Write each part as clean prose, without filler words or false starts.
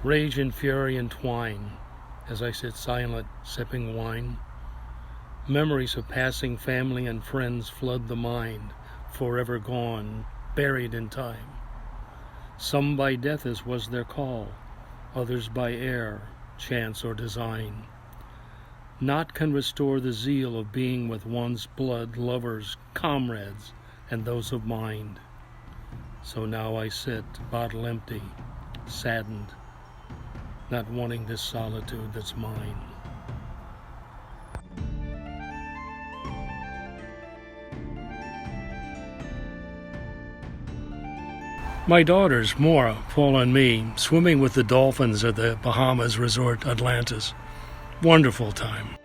Rage and fury entwine as I sit silent, sipping wine. Memories of passing family and friends flood the mind, forever gone, buried in time. Some by death as was their call, others by air, chance or design. Naught can restore the zeal of being with one's blood, lovers, comrades, and those of mind. So now I sit, bottle empty, saddened, not wanting this solitude that's mine. My daughters, Maura, fall on me, swimming with the dolphins at the Bahamas resort Atlantis. Wonderful time.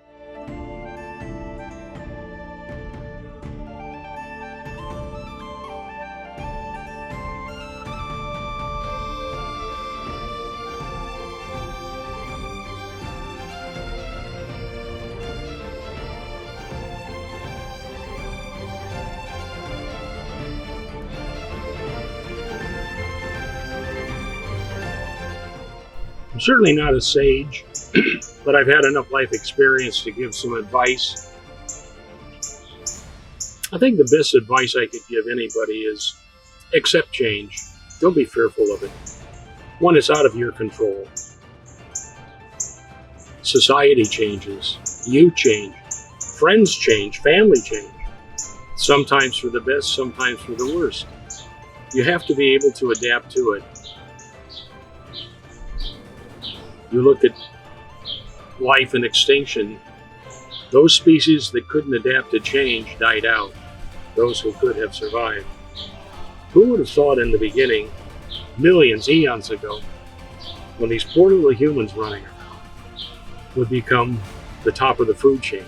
I'm certainly not a sage, but I've had enough life experience to give some advice. I think the best advice I could give anybody is accept change. Don't be fearful of it. One, it's out of your control. Society changes. You change. Friends change. Family change. Sometimes for the best, sometimes for the worst. You have to be able to adapt to it. You look at life and extinction. Those species that couldn't adapt to change died out. Those who could have survived. Who would have thought in the beginning, millions, eons ago, when these poor little humans running around would become the top of the food chain?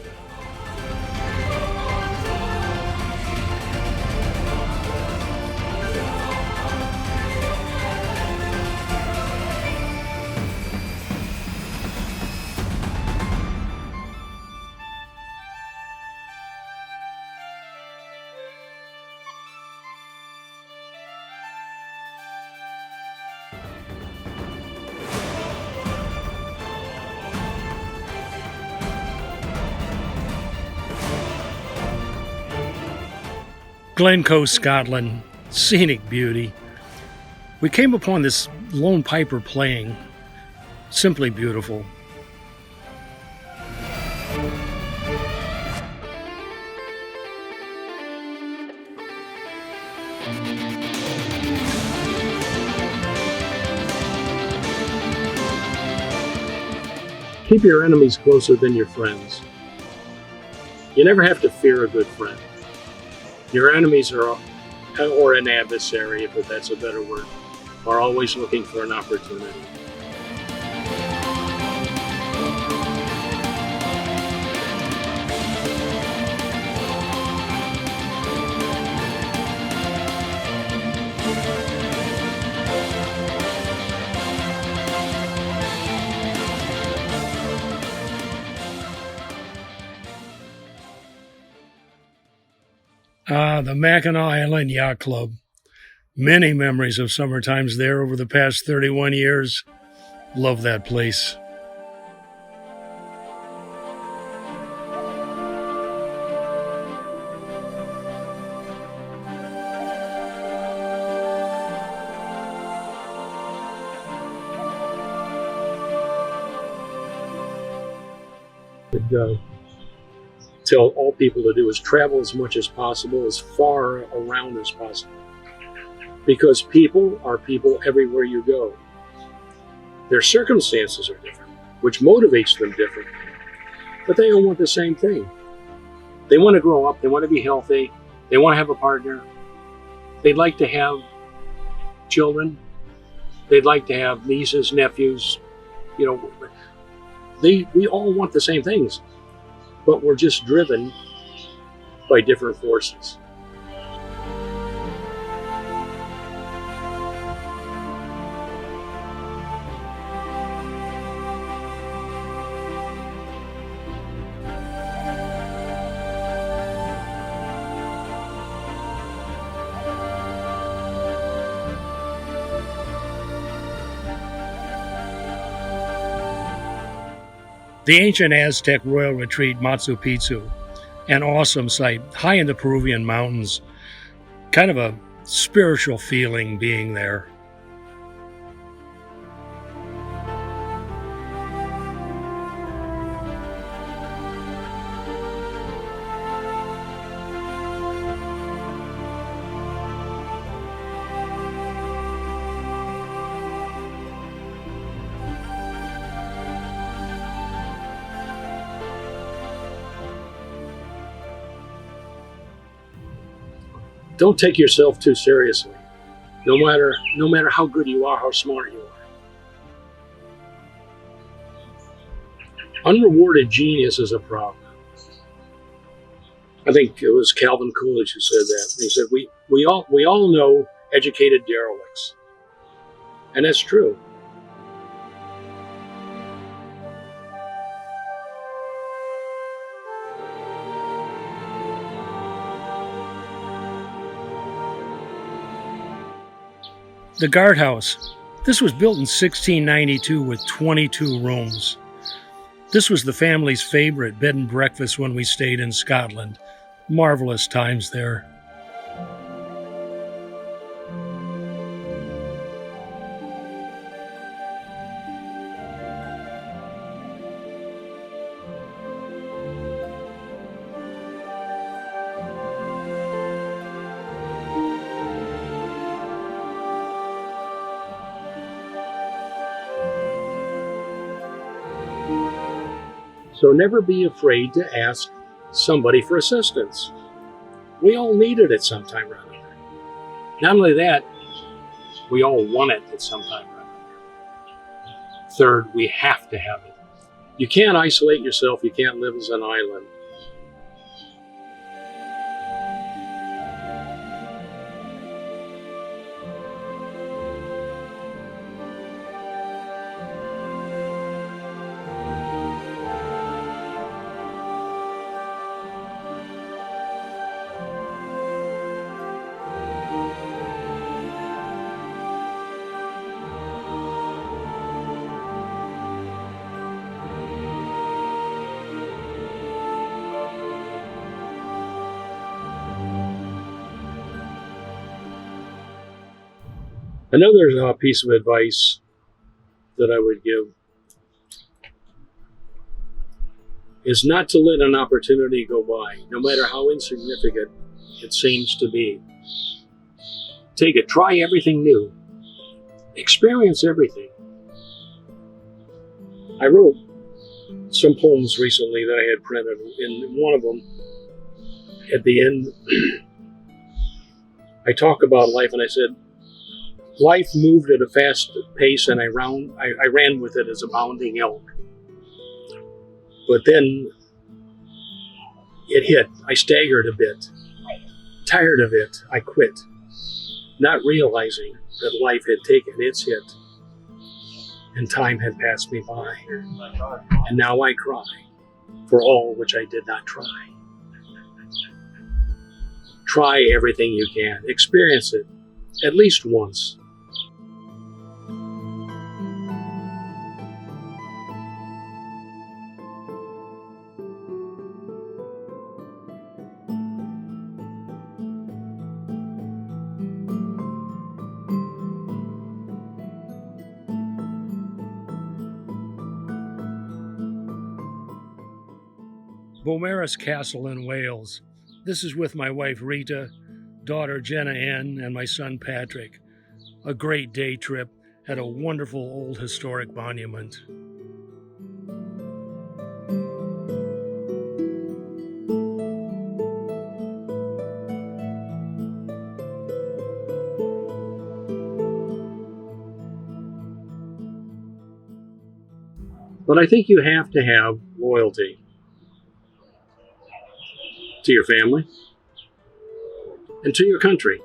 Glencoe, Scotland, scenic beauty. We came upon this lone piper playing, simply beautiful. Keep your enemies closer than your friends. You never have to fear a good friend. Your enemies are, or an adversary, if that's a better word, are always looking for an opportunity. The Mackinac Island Yacht Club. Many memories of summer times there over the past 31 years. Love that place. Could tell all people to do is travel as much as possible, as far around as possible. Because people are people everywhere you go. Their circumstances are different, which motivates them differently. But they all want the same thing. They want to grow up, they want to be healthy, they want to have a partner, they'd like to have children, they'd like to have nieces, nephews, we all want the same things, but we're just driven by different forces. The ancient Aztec royal retreat Machu Picchu, an awesome sight, high in the Peruvian mountains. Kind of a spiritual feeling being there. Don't take yourself too seriously, no matter how good you are, how smart you are. Unrewarded genius is a problem. I think it was Calvin Coolidge who said that. He said, we all know educated derelicts. And that's true. The guardhouse. This was built in 1692 with 22 rooms. This was the family's favorite bed and breakfast when we stayed in Scotland. Marvelous times there. So never be afraid to ask somebody for assistance. We all need it at some time or another. Not only that, we all want it at some time or another. Third, we have to have it. You can't isolate yourself. You can't live as an island. Another piece of advice that I would give is not to let an opportunity go by, no matter how insignificant it seems to be. Take it, try everything new, experience everything. I wrote some poems recently that I had printed. In one of them, at the end, I talk about life and I said, life moved at a fast pace and I ran with it as a bounding elk. But then it hit. I staggered a bit. Tired of it, I quit, not realizing that life had taken its hit and time had passed me by. And now I cry for all which I did not try. Try everything you can. Experience it at least once. Beaumaris Castle in Wales. This is with my wife Rita, daughter Jenna Ann, and my son Patrick. A great day trip at a wonderful old historic monument. But I think you have to have loyalty to your family and to your country.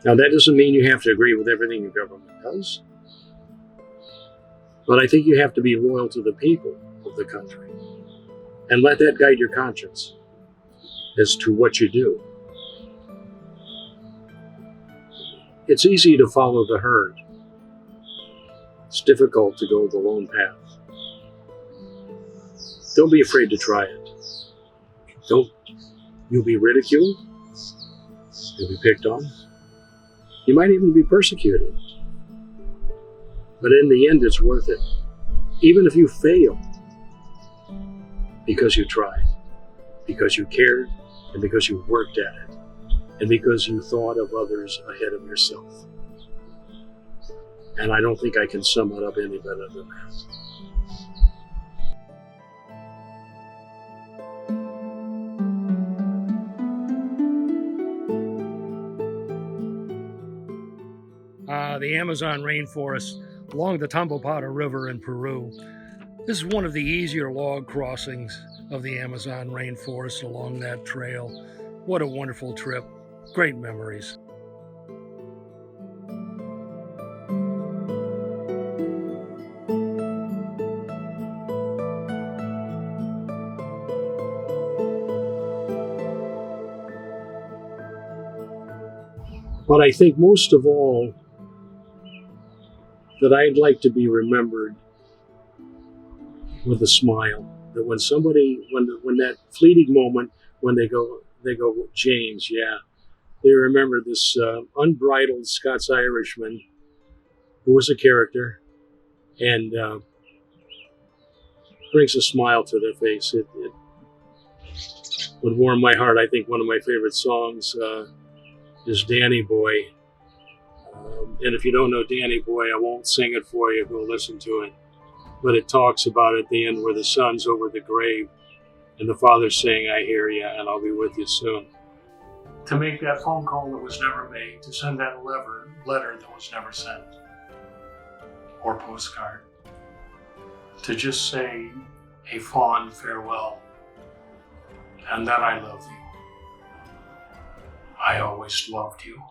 Now, that doesn't mean you have to agree with everything your government does, but I think you have to be loyal to the people of the country and let that guide your conscience as to what you do. It's easy to follow the herd. It's difficult to go the lone path. Don't be afraid to try it. Don't. You'll be ridiculed. You'll be picked on. You might even be persecuted. But in the end, it's worth it. Even if you fail, because you tried, because you cared, and because you worked at it, and because you thought of others ahead of yourself. And I don't think I can sum it up any better than that. The Amazon rainforest along the Tambopata River in Peru. This is one of the easier log crossings of the Amazon rainforest along that trail. What a wonderful trip. Great memories. But I think most of all, that I'd like to be remembered with a smile. That when somebody, when that fleeting moment, when they go, James, yeah, they remember this unbridled Scots-Irishman who was a character and brings a smile to their face. It would warm my heart. I think one of my favorite songs is Danny Boy. And if you don't know Danny Boy, I won't sing it for you. Go listen to it. But it talks about at the end where the son's over the grave and the father's saying, I hear you and I'll be with you soon. To make that phone call that was never made, to send that letter that was never sent, or postcard, to just say a fond farewell and that I love you. I always loved you.